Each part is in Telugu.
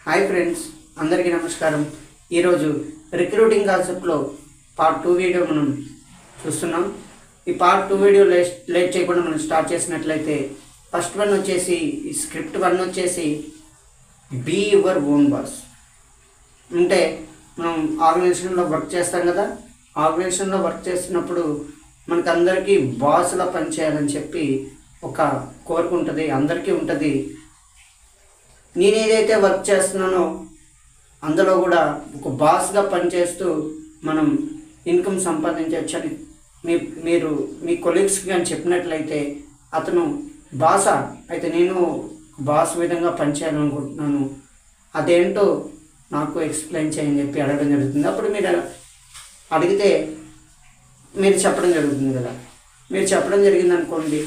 హాయ్ ఫ్రెండ్స్, అందరికీ నమస్కారం. ఈరోజు రిక్రూటింగ్ కాన్సెప్ట్లో పార్ట్ 2 వీడియో మనం చూస్తున్నాం. ఈ పార్ట్ 2 వీడియో లేట్ చేయకుండా మనం స్టార్ట్ చేసినట్లయితే ఫస్ట్ వన్ వచ్చేసి ఈ స్క్రిప్ట్ 1 వచ్చేసి బీ యువర్ ఓన్ బాస్. అంటే మనం ఆర్గనైజేషన్లో వర్క్ చేస్తాం కదా, ఆర్గనైజేషన్లో వర్క్ చేస్తున్నప్పుడు మనకు అందరికీ బాస్లా పనిచేయాలని చెప్పి ఒక కోరిక ఉంటుంది, అందరికీ ఉంటుంది. నేను ఏదైతే వర్క్ చేస్తున్నానో అందులో కూడా ఒక బాస్గా పనిచేస్తూ మనం ఇన్కమ్ సంపాదించవచ్చు అని మీరు మీ కొలీగ్స్కి కానీ చెప్పినట్లయితే అతను బాసా అయితే నేను బాస్ విధంగా పనిచేయాలనుకుంటున్నాను, అదేంటో నాకు ఎక్స్ప్లెయిన్ చేయని చెప్పి అడగడం జరుగుతుంది. అప్పుడు మీరు అడిగితే మీరు చెప్పడం జరుగుతుంది కదా. మీరు చెప్పడం జరిగింది అనుకోండి,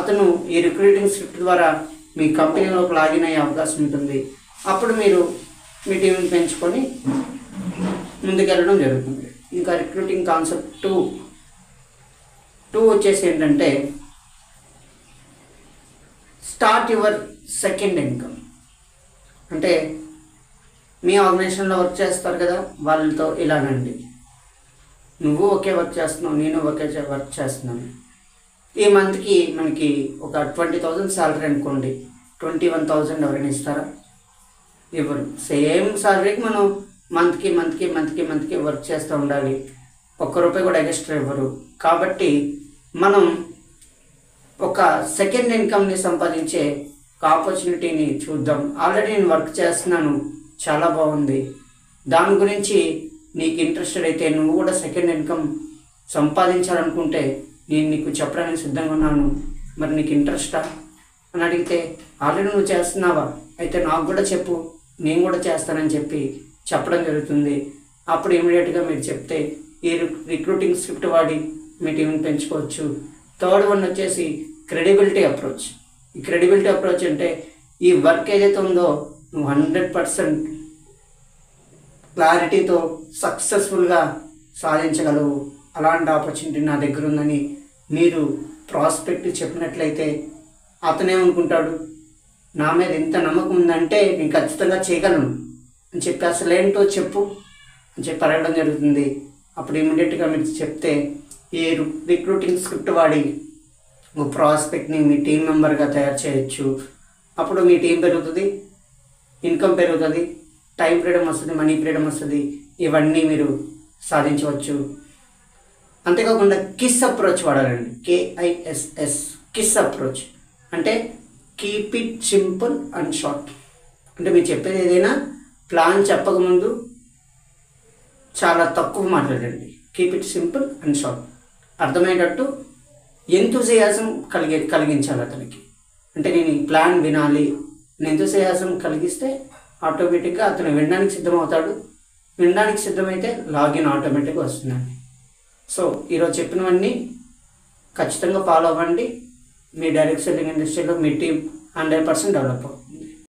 అతను ఈ రిక్రూటింగ్ స్క్రిప్ట్ ద్వారా మీ కంపెనీలోకి లాగిన్ అయ్యే అవకాశం ఉంటుంది. అప్పుడు మీరు మీ టీంని పెంచుకొని ముందుకెళ్ళడం జరుగుతుంది. ఇంకా రిక్రూటింగ్ కాన్సెప్ట్ టూ వచ్చేసి ఏంటంటే స్టార్ట్ యువర్ సెకండ్ ఇన్కమ్. అంటే మీ ఆర్గనైజేషన్లో వర్క్ చేస్తారు కదా, వాళ్ళతో ఇలానండి, నువ్వు ఒకే వర్క్ చేస్తున్నావు, నేను ఒకే వర్క్ చేస్తున్నాను. ఈ మంత్కి మనకి ఒక 20,000 శాలరీ అనుకోండి, 21,000 ఎవరైనా ఇస్తారా? ఇవ్వరు. సేమ్ శాలరీకి మనం మంత్కి వర్క్ చేస్తూ ఉండాలి. ₹1 కూడా ఎక్స్ట్రా ఇవ్వరు. కాబట్టి మనం ఒక సెకండ్ ఇన్కమ్ని సంపాదించే ఒక ఆపర్చునిటీని చూద్దాం. ఆల్రెడీ నేను వర్క్ చేస్తున్నాను, చాలా బాగుంది, దాని గురించి నీకు ఇంట్రెస్టెడ్ అయితే, నువ్వు కూడా సెకండ్ ఇన్కమ్ సంపాదించాలనుకుంటే నేను నీకు చెప్పడానికి సిద్ధంగా ఉన్నాను, మరి నీకు ఇంట్రెస్టా అని అడిగితే, ఆల్రెడీ నువ్వు చేస్తున్నావా, అయితే నాకు కూడా చెప్పు, నేను కూడా చేస్తానని చెప్పి చెప్పడం జరుగుతుంది. అప్పుడు ఇమీడియట్గా మీరు చెప్తే ఈ రిక్రూటింగ్ స్క్రిప్ట్ వాడి మీ టీంని పెంచుకోవచ్చు. థర్డ్ వన్ వచ్చేసి క్రెడిబిలిటీ అప్రోచ్. ఈ క్రెడిబిలిటీ అప్రోచ్ అంటే ఈ వర్క్ ఏదైతే ఉందో నువ్వు 100% క్లారిటీతో సక్సెస్ఫుల్గా సాధించగలవు, అలాంటి ఆపర్చునిటీ నా దగ్గర ఉందని మీరు ప్రాస్పెక్ట్ చెప్పినట్లయితే అతనేమనుకుంటాడు, నా మీద ఇంత నమ్మకం ఉందంటే నేను ఖచ్చితంగా చేయగలను అని చెప్పి అసలు ఏంటో చెప్పు అని చెప్పి అడగడం జరుగుతుంది. అప్పుడు ఇమీడియట్గా మీరు చెప్తే ఈ రిక్రూటింగ్ స్క్రిప్ట్ వాడి ఒక ప్రాస్పెక్ట్ని మీ టీం మెంబర్గా తయారు చేయొచ్చు. అప్పుడు మీ టీం పెరుగుతుంది, ఇన్కమ్ పెరుగుతుంది, టైం ఫ్రీడమ్ వస్తుంది, మనీ ఫ్రీడమ్ వస్తుంది, ఇవన్నీ మీరు సాధించవచ్చు. అంతేకాకుండా కిస్ అప్రోచ్ వాడాలండి, KISS, కిస్ అప్రోచ్ అంటే keep it simple and short. అంటే మీరు చెప్పేది ఏదైనా ప్లాన్ చెప్పకముందు చాలా తక్కువ మాట్లాడండి. Keep it simple and short, అర్థమయ్యేటట్టు ఎంతూజియాజం కలిగించాలి అతనికి. అంటే నేను ఈ ప్లాన్ వినాలి, నేను ఎంతూజియాజం కలిగిస్తే ఆటోమేటిక్గా అతను వినడానికి సిద్ధమవుతాడు. వినడానికి సిద్ధమైతే లాగిన్ ఆటోమేటిక్గా వస్తుందండి. సో ఈరోజు చెప్పినవన్నీ ఖచ్చితంగా ఫాలో అవ్వండి. మీ డైరెక్ట్ సెల్లింగ్ ఇండస్ట్రీలో మీ టీం 100% డెవలప్ అవుతుంది.